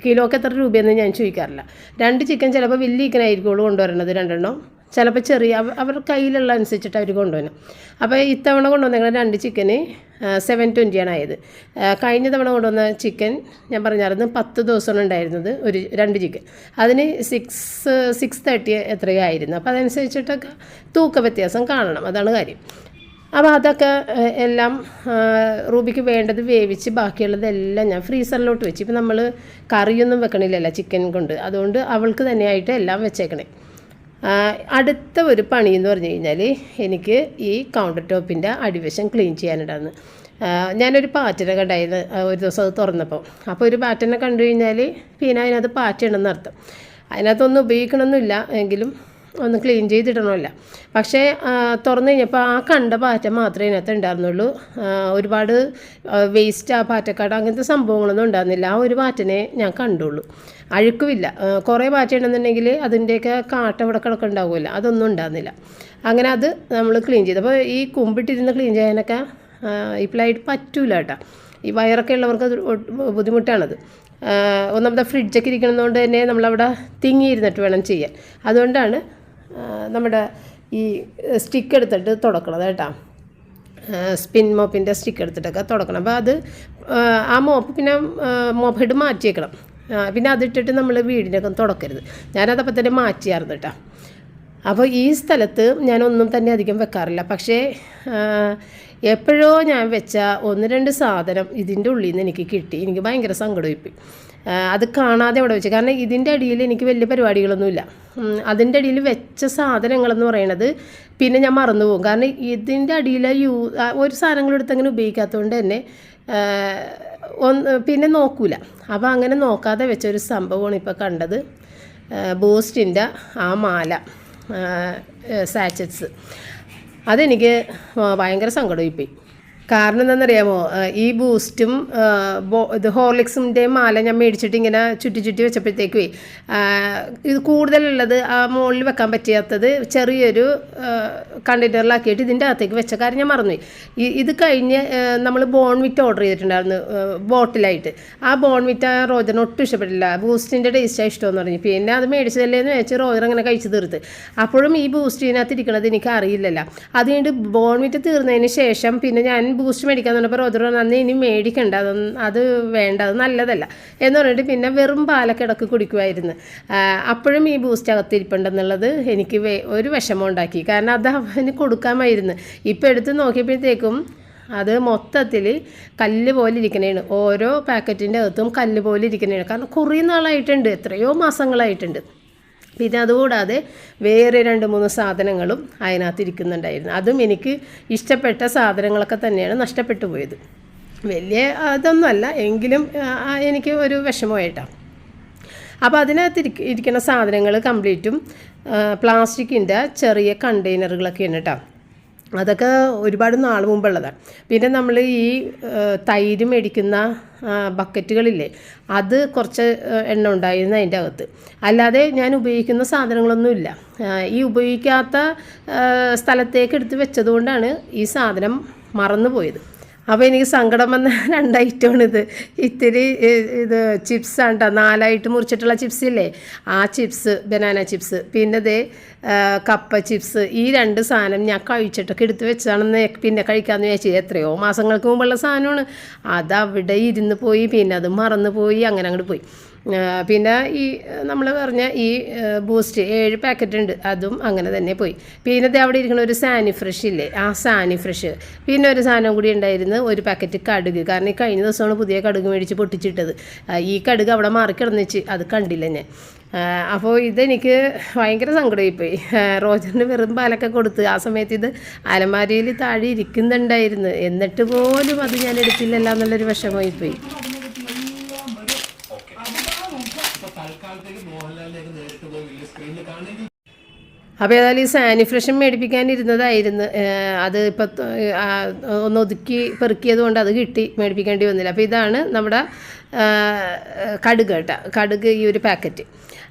[SPEAKER 1] കിലോക്ക് എത്ര രൂപയെന്ന് ഞാൻ ചോദിക്കാറില്ല. 2 ചിക്കൻ ചിലപ്പോൾ വലിയ ചിക്കനായിരിക്കുള്ളൂ കൊണ്ടുവരണത്, 2 എണ്ണം. ചിലപ്പോൾ ചെറിയ അവർ കയ്യിലുള്ള അനുസരിച്ചിട്ട് അവർ കൊണ്ടുവരണം. അപ്പോൾ ഇത്തവണ കൊണ്ടുവന്നേക്കുന്ന 2 ചിക്കന് 720 ആയത്. കഴിഞ്ഞ തവണ കൊണ്ടുവന്ന ചിക്കൻ ഞാൻ പറഞ്ഞായിരുന്നു 10 ദിവസമാണ് ഉണ്ടായിരുന്നത്, 2 ചിക്കൻ. അതിന് 630 എത്രയോ ആയിരുന്നു. അപ്പോൾ അതനുസരിച്ചിട്ടൊക്കെ തൂക്ക വ്യത്യാസം കാണണം, അതാണ് കാര്യം. അപ്പോൾ അതൊക്കെ എല്ലാം റൂബിക്ക് വേണ്ടത് വേവിച്ച് ബാക്കിയുള്ളതെല്ലാം ഞാൻ ഫ്രീസറിലോട്ട് വെച്ച്. ഇപ്പം നമ്മൾ കറിയൊന്നും വെക്കണില്ലല്ലോ ചിക്കൻ കൊണ്ട്, അതുകൊണ്ട് അവൾക്ക് തന്നെയായിട്ട് എല്ലാം വെച്ചേക്കണേ. അടുത്ത ഒരു പണി എന്ന് പറഞ്ഞു കഴിഞ്ഞാൽ എനിക്ക് ഈ കൗണ്ടർ ടോപ്പിൻ്റെ അടിവശം ക്ലീൻ ചെയ്യാനുണ്ടായിരുന്നു. ഞാനൊരു പാറ്റനെ കണ്ടായിരുന്നു ഒരു ദിവസം അത് തുറന്നപ്പോൾ. അപ്പോൾ ഒരു പാറ്റനെ കണ്ടു കഴിഞ്ഞാൽ പിന്നെ അതിനകത്ത് പാറ്റയുണ്ടെന്ന് അർത്ഥം. അതിനകത്തൊന്നും ഉപയോഗിക്കണമെന്നില്ല, എങ്കിലും ഒന്ന് ക്ലീൻ ചെയ്തിടണമല്ല. പക്ഷേ തുറന്നു കഴിഞ്ഞപ്പോൾ ആ കണ്ട പാറ്റ മാത്രമേ ഇതിനകത്ത് ഉണ്ടായിരുന്നുള്ളൂ. ഒരുപാട് വേസ്റ്റ്, ആ പാറ്റക്കാട് അങ്ങനത്തെ സംഭവങ്ങളൊന്നും ഉണ്ടായിരുന്നില്ല. ആ ഒരു പാറ്റനെ ഞാൻ കണ്ടുള്ളൂ. അഴുക്കുമില്ല. കുറേ പാറ്റ ഉണ്ടെന്നുണ്ടെങ്കിൽ അതിൻ്റെയൊക്കെ കാട്ട ഇവിടെ കിടക്കുന്നുണ്ടാവുമല്ലോ, അതൊന്നും ഉണ്ടായിരുന്നില്ല. അങ്ങനെ അത് നമ്മൾ ക്ലീൻ ചെയ്തു. അപ്പോൾ ഈ കുമ്പിട്ടിരുന്ന് ക്ലീൻ ചെയ്യാനൊക്കെ ഇപ്പോഴായിട്ട് പറ്റൂല കേട്ടോ. ഈ വയറൊക്കെ ഉള്ളവർക്ക് അത് ബുദ്ധിമുട്ടാണത്. ഒന്നാമത്തെ ഫ്രിഡ്ജൊക്കെ ഇരിക്കുന്നതുകൊണ്ട് തന്നെ നമ്മളവിടെ തിങ്ങിയിരുന്നിട്ട് വേണം ചെയ്യാൻ. അതുകൊണ്ടാണ് നമ്മുടെ ഈ സ്റ്റിക്ക് എടുത്തിട്ട് തുടക്കണത് കേട്ടോ. സ്പിൻ മോപ്പിൻ്റെ സ്റ്റിക്ക് എടുത്തിട്ടൊക്കെ തുടക്കണം. അപ്പോൾ അത് ആ മോപ്പ് പിന്നെ മോപ്പ് ഹെഡ് മാറ്റിയേക്കണം. പിന്നെ അതിട്ടിട്ട് നമ്മൾ വീടിനൊക്കെ തുടക്കരുത്. ഞാനതപ്പോൾ തന്നെ മാറ്റിയായിരുന്നു കേട്ടോ. അപ്പോൾ ഈ സ്ഥലത്ത് ഞാനൊന്നും തന്നെ അധികം വെക്കാറില്ല. പക്ഷേ എപ്പോഴോ ഞാൻ വെച്ച 1-2 സാധനം ഇതിൻ്റെ ഉള്ളിൽ നിന്ന് എനിക്ക് കിട്ടി. എനിക്ക് ഭയങ്കര സങ്കടമായിപ്പോയി. അത് കാണാതെ അവിടെ വെച്ച്. കാരണം ഇതിൻ്റെ അടിയിൽ എനിക്ക് വലിയ പരിപാടികളൊന്നുമില്ല. അതിൻ്റെ അടിയിൽ വെച്ച സാധനങ്ങളെന്ന് പറയണത് പിന്നെ ഞാൻ മറന്നു പോകും. കാരണം ഇതിൻ്റെ അടിയിൽ ഒരു സാധനങ്ങളെടുത്ത് അങ്ങനെ ഉപയോഗിക്കാത്തതുകൊണ്ട് തന്നെ പിന്നെ നോക്കൂല. അപ്പോൾ അങ്ങനെ നോക്കാതെ വെച്ചൊരു സംഭവമാണ് ഇപ്പോൾ കണ്ടത്. ബൂസ്റ്റിൻ്റെ ആ മാല സാച്ചറ്റ്സ്, അതെനിക്ക് ഭയങ്കര സങ്കടമായിപ്പോയി. കാരണം എന്താണെന്നറിയാമോ, ഈ ബൂസ്റ്റും ഇത് ഹോർലിക്സിൻ്റെ മാല ഞാൻ മേടിച്ചിട്ട് ഇങ്ങനെ ചുറ്റി വെച്ചപ്പോഴത്തേക്കുവേ ഇത് കൂടുതലുള്ളത് ആ മുകളിൽ വെക്കാൻ പറ്റാത്തത് ചെറിയൊരു കണ്ടെയ്നറിലാക്കിയിട്ട് ഇതിൻ്റെ അകത്തേക്ക് വെച്ച കാര്യം ഞാൻ മറന്നുപോയി. ഇത് കഴിഞ്ഞ് നമ്മൾ ബോൺവിറ്റ ഓർഡർ ചെയ്തിട്ടുണ്ടായിരുന്നു ബോട്ടിലായിട്ട്. ആ ബോൺവിറ്റ റോജറിന് ഒട്ടും ഇഷ്ടപ്പെട്ടില്ല. ബൂസ്റ്റിൻ്റെ ടേസ്റ്റാണ് ഇഷ്ടമെന്ന് പറഞ്ഞു. പിന്നെ അത് മേടിച്ചതല്ലേന്ന് വെച്ച് റോജർ അങ്ങനെ കഴിച്ച് തീർത്ത്. അപ്പോഴും ഈ ബൂസ്റ്റിനകത്ത് ഇരിക്കണത് എനിക്ക് അറിയില്ലല്ലോ. അത് കഴിഞ്ഞിട്ട് ബോൺവിറ്റ തീർന്നതിന് ശേഷം പിന്നെ ഞാൻ ബൂസ്റ്റ് മേടിക്കാൻ പറഞ്ഞപ്പോൾ റോജർ അന്ന് ഇനി മേടിക്കണ്ട, അത് വേണ്ട, അത് നല്ലതല്ല എന്ന് പറഞ്ഞിട്ട് പിന്നെ വെറും പാലൊക്കെ ഇടക്ക് കുടിക്കുമായിരുന്നു. അപ്പോഴും ഈ ബൂസ്റ്റ് അകത്തിരിപ്പുണ്ടെന്നുള്ളത് എനിക്ക് ഒരു വിഷമം ഉണ്ടാക്കി. കാരണം അത് അവന് കൊടുക്കാമായിരുന്നു. ഇപ്പം എടുത്ത് നോക്കിയപ്പോഴത്തേക്കും അത് മൊത്തത്തിൽ കല്ല് പോലെ ഇരിക്കണേണ്. ഓരോ പാക്കറ്റിൻ്റെ അകത്തും കല്ല് പോലെ ഇരിക്കണേണ്. കാരണം കുറേ നാളായിട്ടുണ്ട്, എത്രയോ മാസങ്ങളായിട്ടുണ്ട്. പിന്നെ അതുകൂടാതെ വേറെ 2-3 സാധനങ്ങളും അതിനകത്ത് ഇരിക്കുന്നുണ്ടായിരുന്നു. അതും എനിക്ക് ഇഷ്ടപ്പെട്ട സാധനങ്ങളൊക്കെ തന്നെയാണ് നഷ്ടപ്പെട്ടു പോയത്. വലിയ ഇതൊന്നുമല്ല, എങ്കിലും എനിക്ക് ഒരു വിഷമമായിട്ടാണ്. അപ്പോൾ അതിനകത്ത് ഇരിക്കുന്ന സാധനങ്ങൾ കംപ്ലീറ്റും പ്ലാസ്റ്റിക്കിൻ്റെ ചെറിയ കണ്ടെയ്നറുകളൊക്കെയാണ് കേട്ടോ. അതൊക്കെ ഒരുപാട് നാൾ മുമ്പുള്ളതാണ്. പിന്നെ നമ്മൾ ഈ തൈര് മേടിക്കുന്ന ബക്കറ്റുകളില്ലേ, അത് കുറച്ച് എണ്ണ ഉണ്ടായിരുന്നു അതിൻ്റെ അകത്ത്. അല്ലാതെ ഞാൻ ഉപയോഗിക്കുന്ന സാധനങ്ങളൊന്നുമില്ല. ഈ ഉപയോഗിക്കാത്ത സ്ഥലത്തേക്ക് എടുത്ത് വെച്ചതുകൊണ്ടാണ് ഈ സാധനം മറന്നു പോയത്. അപ്പോൾ എനിക്ക് സങ്കടം വന്ന 2 ഐറ്റമാണിത്. ഇത്തിരി ഇത് ചിപ്സാണ് കേട്ടോ, 4ആയിട്ട് മുറിച്ചിട്ടുള്ള ചിപ്സ് ഇല്ലേ, ആ ചിപ്സ്, ബനാന ചിപ്സ്. പിന്നെ ദേ കപ്പ ചിപ്സ്. ഈ 2 സാധനം ഞാൻ കഴിച്ചിട്ടൊക്കെ എടുത്ത് വെച്ചതാണെന്ന് പിന്നെ കഴിക്കാമെന്ന് വിചാരിച്ചത്. എത്രയോ മാസങ്ങൾക്ക് മുമ്പുള്ള സാധനമാണ്. അതവിടെ ഇരുന്ന് പോയി, പിന്നെ അത് മറന്നു പോയി, അങ്ങനെ അങ്ങോട്ട് പോയി. പിന്നെ ഈ നമ്മൾ പറഞ്ഞ ഈ ബൂസ്റ്റ് 7 പാക്കറ്റ് ഉണ്ട്, അതും അങ്ങനെ തന്നെ പോയി. പിന്നെ അവിടെ ഇരിക്കുന്ന ഒരു സാനി ഫ്രഷ് ഇല്ലേ, ആ സാനി ഫ്രഷ്. പിന്നെ ഒരു സാധനം കൂടി ഉണ്ടായിരുന്നു, ഒരു പാക്കറ്റ് കടുക്. കാരണം ഈ കഴിഞ്ഞ ദിവസമാണ് പുതിയ കടുക് മേടിച്ച് പൊട്ടിച്ചിട്ടത്. ഈ കടുക് അവിടെ മാറിക്കിടന്നിച്ച് അത് കണ്ടില്ല ഞാൻ. അപ്പോൾ ഇതെനിക്ക് ഭയങ്കര സങ്കടമായിപ്പോയി. റോജറിന് വെറും പാലൊക്കെ കൊടുത്ത് ആ സമയത്ത് ഇത് അലമാരിയിൽ താഴെ ഇരിക്കുന്നുണ്ടായിരുന്നു, എന്നിട്ട് പോലും അത് ഞാൻ എടുത്തില്ലല്ലോ എന്നുള്ളൊരു വിഷമമായിപ്പോയി. അപ്പോൾ ഏതായാലും ഈ സാനി ഫ്രഷും മേടിപ്പിക്കാനിരുന്നതായിരുന്നു. അത് ഇപ്പം ഒന്ന് ഒതുക്കി പെറുക്കിയത് കൊണ്ട് അത് കിട്ടി, മേടിപ്പിക്കേണ്ടി വന്നില്ല. അപ്പോൾ ഇതാണ് നമ്മുടെ കടുക് കേട്ടോ, കടുക് ഈ ഒരു പാക്കറ്റ്.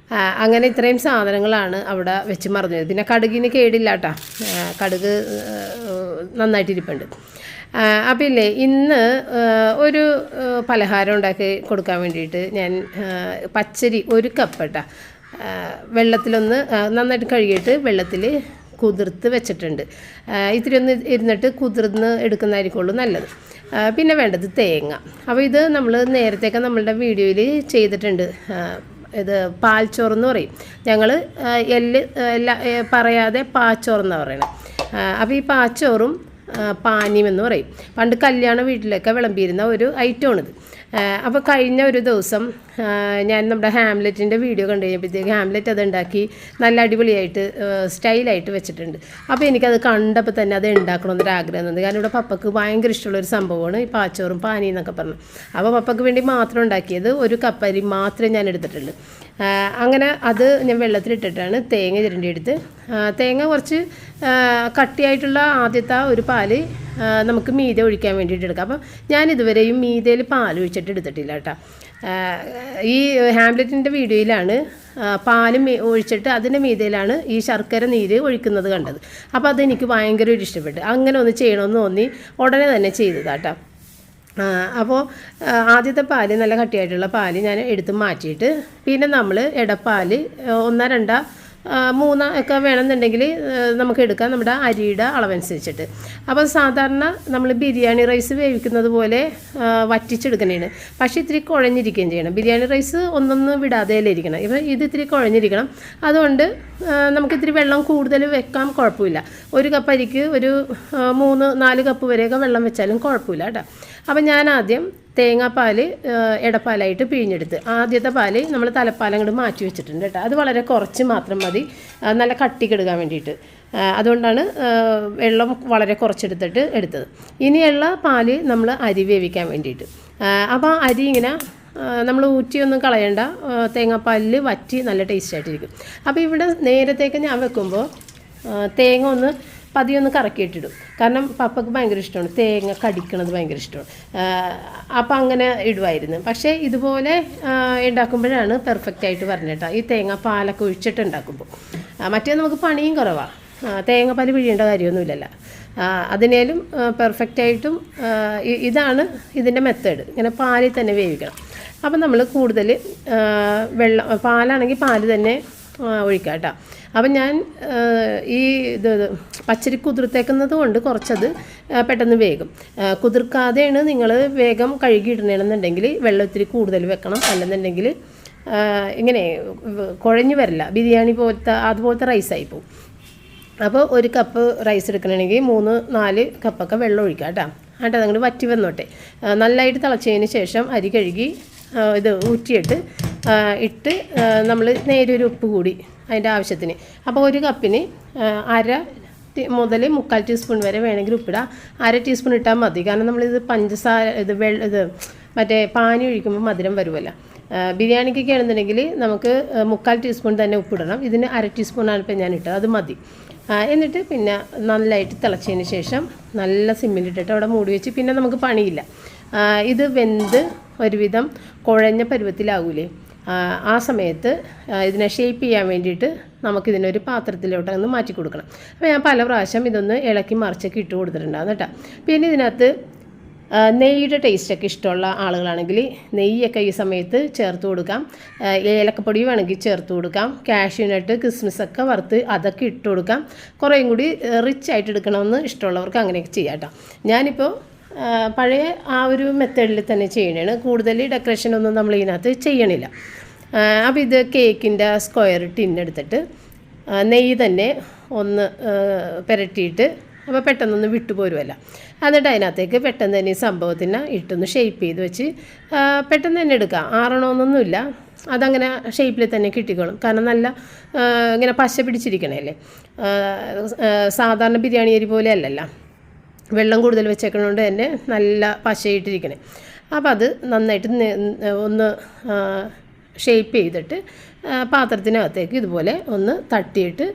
[SPEAKER 1] അങ്ങനെ ഇത്രയും സാധനങ്ങളാണ് അവിടെ വെച്ച് മറന്നത്. പിന്നെ കടുകിന് കേടില്ല കേട്ടോ, കടുക് നന്നായിട്ടിരിപ്പുണ്ട്. അപ്പോൾ ഇല്ലേ, ഇന്ന് ഒരു പലഹാരം ഉണ്ടാക്കി കൊടുക്കാൻ വേണ്ടിയിട്ട് ഞാൻ പച്ചരി 1 കപ്പ് കേട്ടോ വെള്ളത്തിലൊന്ന് നന്നായിട്ട് കഴുകിയിട്ട് വെള്ളത്തിൽ കുതിർത്ത് വെച്ചിട്ടുണ്ട്. ഇത്തിരി ഒന്ന് ഇരുന്നിട്ട് കുതിർന്ന് എടുക്കുന്നതായിരിക്കുള്ളൂ നല്ലത്. പിന്നെ വേണ്ടത് തേങ്ങ. അപ്പോൾ ഇത് നമ്മൾ നേരത്തെയൊക്കെ നമ്മളുടെ വീഡിയോയിൽ ചെയ്തിട്ടുണ്ട്. ഇത് പാൽച്ചോറെന്ന് പറയും, ഞങ്ങൾ പറയാതെ പാച്ചോറെന്നാണ് പറയണത്. അപ്പോൾ ഈ പാച്ചോറും പാനിയുമെന്ന് പറയും. പണ്ട് കല്യാണ വീട്ടിലൊക്കെ വിളമ്പിയിരുന്ന ഒരു ഐറ്റമാണിത്. അപ്പോൾ കഴിഞ്ഞ ഒരു ദിവസം ഞാൻ നമ്മുടെ ഹാംലെറ്റിൻ്റെ വീഡിയോ കണ്ടു കഴിഞ്ഞപ്പോഴത്തേക്ക് ഹാംലെറ്റ് അതുണ്ടാക്കി നല്ല അടിപൊളിയായിട്ട് സ്റ്റൈലായിട്ട് വെച്ചിട്ടുണ്ട്. അപ്പോൾ എനിക്കത് കണ്ടപ്പോൾ തന്നെ അത് ഉണ്ടാക്കണമെന്നൊരു ആഗ്രഹം തോന്നി. കാരണം ഇവിടെ പപ്പക്ക് ഭയങ്കര ഇഷ്ടമുള്ളൊരു സംഭവമാണ് ഈ പാച്ചോറും പാനി എന്നൊക്കെ പറഞ്ഞു. അപ്പോൾ പപ്പക്ക് വേണ്ടി മാത്രം ഉണ്ടാക്കിയത് 1 കപ്പ് അരി മാത്രമേ ഞാൻ എടുത്തിട്ടുള്ളൂ. അങ്ങനെ അത് ഞാൻ വെള്ളത്തിലിട്ടിട്ടാണ് തേങ്ങ ചിരണ്ടിയെടുത്ത്. തേങ്ങ കുറച്ച് കട്ടിയായിട്ടുള്ള ആദ്യത്തെ ഒരു പാല് നമുക്ക് മീതെ ഒഴിക്കാൻ വേണ്ടിയിട്ട് എടുക്കാം. അപ്പോൾ ഞാൻ ഇതുവരെയും മീതയിൽ പാൽ ഒഴിച്ചിട്ട് എടുത്തിട്ടില്ല കേട്ടോ. ഈ ഹാംലെറ്റിൻ്റെ വീഡിയോയിലാണ് പാല് ഒഴിച്ചിട്ട് അതിൻ്റെ മീതയിലാണ് ഈ ശർക്കര നീര് ഒഴിക്കുന്നത് കണ്ടത്. അപ്പോൾ അതെനിക്ക് ഭയങ്കര ഒരു ഇഷ്ടപ്പെട്ടു. അങ്ങനെ ഒന്ന് ചെയ്യണമെന്ന് തോന്നി ഉടനെ തന്നെ ചെയ്തതാട്ടോ. അപ്പോൾ ആദ്യത്തെ പാല് നല്ല കട്ടിയായിട്ടുള്ള പാല് ഞാൻ എടുത്ത് മാറ്റിയിട്ട് പിന്നെ നമ്മൾ ഇടപ്പാല് 1, 2, 3 ഒക്കെ വേണമെന്നുണ്ടെങ്കിൽ നമുക്ക് എടുക്കാം, നമ്മുടെ അരിയുടെ അളവനുസരിച്ചിട്ട്. അപ്പോൾ സാധാരണ നമ്മൾ ബിരിയാണി റൈസ് വേവിക്കുന്നത് പോലെ വറ്റിച്ചെടുക്കണേണ്. പക്ഷേ ഇത്തിരി കുഴഞ്ഞിരിക്കുകയും ചെയ്യണം. ബിരിയാണി റൈസ് ഒന്നൊന്നും വിടാതെയല്ലേ ഇരിക്കണം. ഇപ്പം ഇത് ഇത്തിരി കുഴഞ്ഞിരിക്കണം. അതുകൊണ്ട് നമുക്കിത്തിരി വെള്ളം കൂടുതൽ വെക്കാം, കുഴപ്പമില്ല. 1 കപ്പ് അരിക്ക് ഒരു 3-4 കപ്പ് വരെയൊക്കെ വെള്ളം വെച്ചാലും കുഴപ്പമില്ല കേട്ടോ. അപ്പം ഞാൻ ആദ്യം തേങ്ങാപ്പാൽ ഇടപ്പാലായിട്ട് പിഴിഞ്ഞെടുത്ത് ആദ്യത്തെ പാല് നമ്മൾ തലപ്പാലം അങ്ങോട്ട് മാറ്റി വെച്ചിട്ടുണ്ട് കേട്ടോ. അത് വളരെ കുറച്ച് മാത്രം മതി, നല്ല കട്ടിക്കെടുക്കാൻ വേണ്ടിയിട്ട്. അതുകൊണ്ടാണ് വെള്ളം വളരെ കുറച്ചെടുത്തിട്ട് എടുത്തത്. ഇനിയുള്ള പാല് നമ്മൾ അരി വേവിക്കാൻ വേണ്ടിയിട്ട്. അപ്പോൾ അരി ഇങ്ങനെ നമ്മൾ ഊറ്റിയൊന്നും കളയണ്ട, തേങ്ങാപ്പാലിൽ വറ്റി നല്ല ടേസ്റ്റായിട്ടിരിക്കും. അപ്പോൾ ഇവിടെ നേരത്തേക്ക് ഞാൻ വെക്കുമ്പോൾ തേങ്ങ ഒന്ന് പതിയൊന്ന് കറക്കിയിട്ടിടും. കാരണം പപ്പക്ക് ഭയങ്കര ഇഷ്ടമാണ് തേങ്ങ കടിക്കണത്, ഭയങ്കര ഇഷ്ടമാണ്. അപ്പം അങ്ങനെ ഇടുമായിരുന്നു. പക്ഷേ ഇതുപോലെ ഉണ്ടാക്കുമ്പോഴാണ് പെർഫെക്റ്റ് ആയിട്ട് പറഞ്ഞിട്ടാ, ഈ തേങ്ങ പാലൊക്കെ ഒഴിച്ചിട്ട് ഉണ്ടാക്കുമ്പോൾ. മറ്റേ നമുക്ക് പണിയും കുറവാണ്, തേങ്ങാപ്പാൽ പിഴിയേണ്ട കാര്യമൊന്നുമില്ലല്ലോ. അതിനേലും പെർഫെക്റ്റായിട്ടും ഇതാണ് ഇതിൻ്റെ മെത്തേഡ്. ഇങ്ങനെ പാലിൽ തന്നെ വേവിക്കണം. അപ്പം നമ്മൾ കൂടുതൽ പാലാണെങ്കിൽ പാല് തന്നെ ഒഴിക്കാം കേട്ടോ. അപ്പം ഞാൻ ഈ പച്ചരി കുതിർത്തേക്കുന്നത് കൊണ്ട് കുറച്ചത് പെട്ടെന്ന് വേഗം. കുതിർക്കാതെയാണ് നിങ്ങൾ വേഗം കഴുകിയിടണമെന്നുണ്ടെങ്കിൽ വെള്ളം ഇത്തിരി കൂടുതൽ വെക്കണം. അല്ലെന്നുണ്ടെങ്കിൽ ഇങ്ങനെ കുഴഞ്ഞു വരില്ല, ബിരിയാണി പോലത്തെ അതുപോലത്തെ റൈസായി പോകും. അപ്പോൾ 1 കപ്പ് റൈസ് എടുക്കണമെങ്കിൽ 3-4 കപ്പൊക്കെ വെള്ളം ഒഴിക്കാം കേട്ടോ. എന്നിട്ട് അതങ്ങോട്ട് വറ്റി വന്നോട്ടെ. നല്ലതായിട്ട് തിളച്ചതിന് ശേഷം അരി കഴുകി ഇത് ഊറ്റിയിട്ട് നമ്മൾ നേരെ ഒരു ഉപ്പ് കൂടി അതിൻ്റെ ആവശ്യത്തിന്. അപ്പോൾ 1 കപ്പിന് 1/2 മുതൽ 3/4 ടീസ്പൂൺ വരെ വേണമെങ്കിൽ ഉപ്പിടാം. 1/2 ടീസ്പൂൺ ഇട്ടാൽ മതി. കാരണം നമ്മളിത് പഞ്ചസാര ഇത് മറ്റേ പാനി ഒഴിക്കുമ്പോൾ മധുരം വരുമല്ലോ. ബിരിയാണിക്കൊക്കെ ആണെന്നുണ്ടെങ്കിൽ നമുക്ക് 3/4 ടീസ്പൂൺ തന്നെ ഉപ്പിടണം. ഇതിന് 1/2 ടീസ്പൂണാണ് ഇപ്പോൾ ഞാൻ ഇട്ടത്, അത് മതി. എന്നിട്ട് പിന്നെ നല്ലതായിട്ട് തിളച്ചതിന് ശേഷം നല്ല സിമ്മിലിട്ടിട്ട് അവിടെ മൂടി വെച്ച് പിന്നെ നമുക്ക് പണിയില്ല. ഇത് വെന്ത് ഒരുവിധം കുഴഞ്ഞ പരുവത്തിലാവൂലേ, ആ സമയത്ത് ഇതിനെ ഷേപ്പ് ചെയ്യാൻ വേണ്ടിയിട്ട് നമുക്കിതിനൊരു പാത്രത്തിലോട്ടൊന്ന് മാറ്റി കൊടുക്കണം. അപ്പോൾ ഞാൻ പല പ്രാവശ്യം ഇതൊന്ന് ഇളക്കി മറിച്ചൊക്കെ ഇട്ട് കൊടുത്തിട്ടുണ്ടാകും കേട്ടോ. പിന്നെ ഇതിനകത്ത് നെയ്യുടെ ടേസ്റ്റൊക്കെ ഇഷ്ടമുള്ള ആളുകളാണെങ്കിൽ നെയ്യൊക്കെ ഈ സമയത്ത് ചേർത്ത് കൊടുക്കാം. ഏലക്കപ്പൊടി വേണമെങ്കിൽ ചേർത്ത് കൊടുക്കാം. കാഷ്യൂനട്ട് കിസ്മിസൊക്കെ വറുത്ത് അതൊക്കെ ഇട്ട് കൊടുക്കാം. കുറേയും കൂടി റിച്ച് ആയിട്ട് എടുക്കണമെന്ന് ഇഷ്ടമുള്ളവർക്ക് അങ്ങനെയൊക്കെ ചെയ്യാം കേട്ടോ. ഞാനിപ്പോൾ പഴയ ആ ഒരു മെത്തേഡിൽ തന്നെ ചെയ്യണതാണ്. കൂടുതൽ ഡെക്കറേഷനൊന്നും നമ്മൾ ഇതിനകത്ത് ചെയ്യണില്ല. അപ്പോൾ ഇത് കേക്കിൻ്റെ സ്ക്വയർ ടിന്നെടുത്തിട്ട് നെയ്യ് തന്നെ ഒന്ന് പുരട്ടിയിട്ട് അപ്പോൾ പെട്ടെന്നൊന്ന് വിട്ടുപോരുമല്ല. എന്നിട്ട് അതിനകത്തേക്ക് പെട്ടെന്ന് തന്നെ ഈ സംഭവത്തിന് ഇട്ടൊന്ന് ഷേപ്പ് ചെയ്ത് വെച്ച് പെട്ടെന്ന് തന്നെ എടുക്കാം. ആറണമെന്നൊന്നുമില്ല, അതങ്ങനെ ഷേപ്പിൽ തന്നെ കിട്ടിക്കോളും. കാരണം നല്ല ഇങ്ങനെ പശ പിടിച്ചിരിക്കണല്ലേ, സാധാരണ ബിരിയാണി അരി പോലെ അല്ലല്ലോ, വെള്ളം കൂടുതൽ വെച്ചേക്കണോണ്ട് തന്നെ നല്ല പശയിട്ടിരിക്കണേ. അപ്പോൾ അത് നന്നായിട്ട് ഒന്ന് ഷേപ്പ് ചെയ്തിട്ട് പാത്രത്തിനകത്തേക്ക് ഇതുപോലെ ഒന്ന് തട്ടിയിട്ട്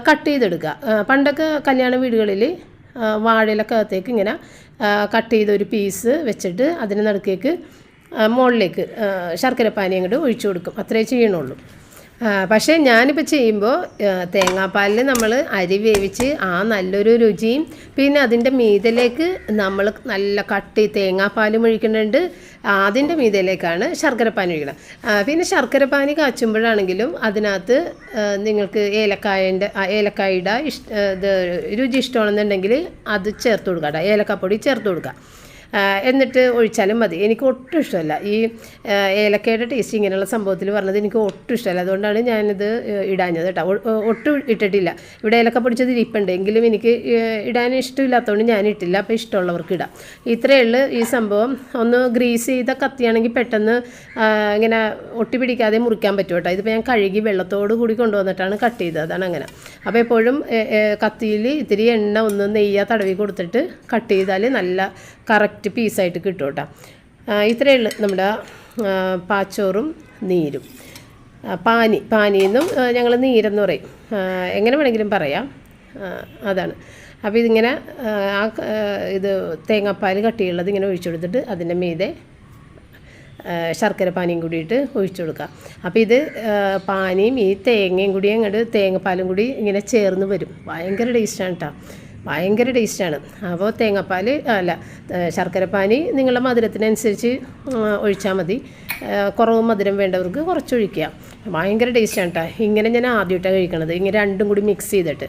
[SPEAKER 1] കട്ട് ചെയ്തെടുക്കുക. പണ്ടൊക്കെ കല്യാണ വീടുകളിൽ വാഴയിലക്കകത്തേക്ക് ഇങ്ങനെ കട്ട് ചെയ്തൊരു പീസ് വെച്ചിട്ട് അതിന് നടുക്കേക്ക് മുകളിലേക്ക് ശർക്കരപ്പാനി അങ്ങോട്ട് ഒഴിച്ചു കൊടുക്കും. അത്രേ ചെയ്യണുള്ളൂ. പക്ഷേ ഞാനിപ്പോൾ ചെയ്യുമ്പോൾ തേങ്ങാപ്പാലിൽ നമ്മൾ അരി വേവിച്ച് ആ നല്ലൊരു രുചിയും പിന്നെ അതിൻ്റെ മീതയിലേക്ക് നമ്മൾ നല്ല കട്ടി തേങ്ങാപ്പാലും ഒഴിക്കുന്നുണ്ട്. അതിൻ്റെ മീതയിലേക്കാണ് ശർക്കരപ്പാനി ഒഴിക്കണം. പിന്നെ ശർക്കരപ്പാനി കാച്ചുമ്പോഴാണെങ്കിലും അതിനകത്ത് നിങ്ങൾക്ക് ഏലക്കായുടെ രുചി ഇഷ്ടമാണെന്നുണ്ടെങ്കിൽ അത് ചേർത്ത് കൊടുക്കാം കേട്ടോ. ഏലക്കാപ്പൊടി ചേർത്ത് കൊടുക്കുക. എന്നിട്ട് ഒഴിച്ചാലും മതി. എനിക്ക് ഒട്ടും ഇഷ്ടമല്ല ഈ ഏലക്കയുടെ ടേസ്റ്റ് ഇങ്ങനെയുള്ള സംഭവത്തിൽ പറഞ്ഞത്, എനിക്ക് ഒട്ടും ഇഷ്ടമല്ല. അതുകൊണ്ടാണ് ഞാനിത് ഇടാഞ്ഞത് കേട്ടോ. ഒട്ടും ഇട്ടിട്ടില്ല. ഇവിടെ ഏലക്ക പൊടിച്ചത് ഇരിപ്പുണ്ട്, എങ്കിലും എനിക്ക് ഇടാൻ ഇഷ്ടമില്ലാത്തതുകൊണ്ട് ഞാൻ ഇട്ടില്ല. അപ്പോൾ ഇഷ്ടമുള്ളവർക്ക് ഇടാം. ഇത്രയേ ഉള്ളൂ ഈ സംഭവം. ഒന്ന് ഗ്രീസ് ചെയ്ത കത്തിയാണെങ്കിൽ പെട്ടെന്ന് ഇങ്ങനെ ഒട്ടി പിടിക്കാതെ മുറിക്കാൻ പറ്റും കേട്ടോ. ഇതിപ്പോൾ ഞാൻ കഴുകി വെള്ളത്തോട് കൂടി കൊണ്ടുവന്നിട്ടാണ് കട്ട് ചെയ്തത്, അതാണ് അങ്ങനെ. അപ്പോൾ എപ്പോഴും കത്തിയിൽ ഇത്തിരി എണ്ണ ഒന്ന് നെയ്യ തടവി കൊടുത്തിട്ട് കട്ട് ചെയ്താൽ നല്ല കറക്റ്റ് പീസായിട്ട് കിട്ടും കേട്ടോ. ഇത്രയേ ഉള്ളൂ നമ്മുടെ പാച്ചോറും നീരും. പാനിയെന്നും ഞങ്ങൾ നീരെന്ന് പറയും, എങ്ങനെ വേണമെങ്കിലും പറയാം. അതാണ്. അപ്പോൾ ഇതിങ്ങനെ ഇത് തേങ്ങാപ്പാൽ കട്ടിയുള്ളത് ഇങ്ങനെ ഒഴിച്ചു കൊടുത്തിട്ട് അതിൻ്റെ മീതെ ശർക്കര പാനിയും കൂടിയിട്ട് ഒഴിച്ചു കൊടുക്കുക. അപ്പോൾ ഇത് പാനിയും ഈ തേങ്ങയും കൂടി അങ്ങോട്ട് തേങ്ങാപ്പാലും കൂടി ഇങ്ങനെ ചേർന്ന് വരും. ഭയങ്കര ടേസ്റ്റാണ് കേട്ടോ, ഭയങ്കര ടേസ്റ്റാണ്. അപ്പോൾ തേങ്ങാപ്പാൽ അല്ല ശർക്കരപ്പാനി നിങ്ങളുടെ മധുരത്തിനനുസരിച്ച് ഒഴിച്ചാൽ മതി. കുറവ് മധുരം വേണ്ടവർക്ക് കുറച്ചൊഴിക്കുക. ഭയങ്കര ടേസ്റ്റാണ് കേട്ടോ. ഇങ്ങനെ ഞാൻ ആദ്യമായിട്ടാണ് കഴിക്കണത്, ഇങ്ങനെ രണ്ടും കൂടി മിക്സ് ചെയ്തിട്ട്.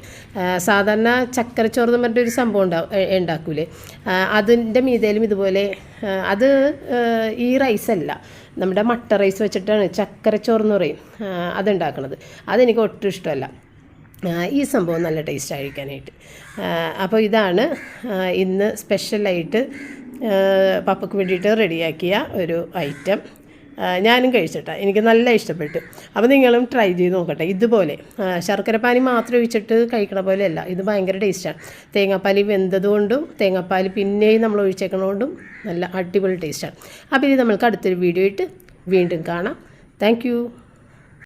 [SPEAKER 1] സാധാരണ ചക്കരച്ചോറ് എന്ന് പറഞ്ഞിട്ടൊരു സംഭവം ഉണ്ടാക്കൂലേ, അതിൻ്റെ മീതയിലും ഇതുപോലെ. അത് ഈ റൈസല്ല, നമ്മുടെ മട്ട റൈസ് വെച്ചിട്ടാണ് ചക്കരച്ചോറെന്ന് പറയും അതുണ്ടാക്കണത്. അതെനിക്ക് ഒട്ടും ഇഷ്ടമല്ല. ഈ സംഭവം നല്ല ടേസ്റ്റ് കഴിക്കാനായിട്ട്. അപ്പോൾ ഇതാണ് ഇന്ന് സ്പെഷ്യലായിട്ട് പപ്പയ്ക്ക് വേണ്ടിയിട്ട് റെഡിയാക്കിയ ഒരു ഐറ്റം. ഞാനും കഴിച്ചിട്ടാണ്, എനിക്ക് നല്ല ഇഷ്ടപ്പെട്ടു. അപ്പോൾ നിങ്ങളും ട്രൈ ചെയ്ത് നോക്കട്ടെ. ഇതുപോലെ ശർക്കരപ്പാനി മാത്രം ഒഴിച്ചിട്ട് കഴിക്കണ പോലെയല്ല, ഇത് ഭയങ്കര ടേസ്റ്റാണ്. തേങ്ങാപ്പാൽ വെന്തതുകൊണ്ടും തേങ്ങാപ്പാൽ പിന്നെയും നമ്മൾ ഒഴിച്ചേക്കണതുകൊണ്ടും നല്ല അടിപൊളി ടേസ്റ്റാണ്. അപ്പോൾ ഇത് നമ്മൾക്ക് അടുത്തൊരു വീഡിയോ ആയിട്ട് വീണ്ടും കാണാം. താങ്ക്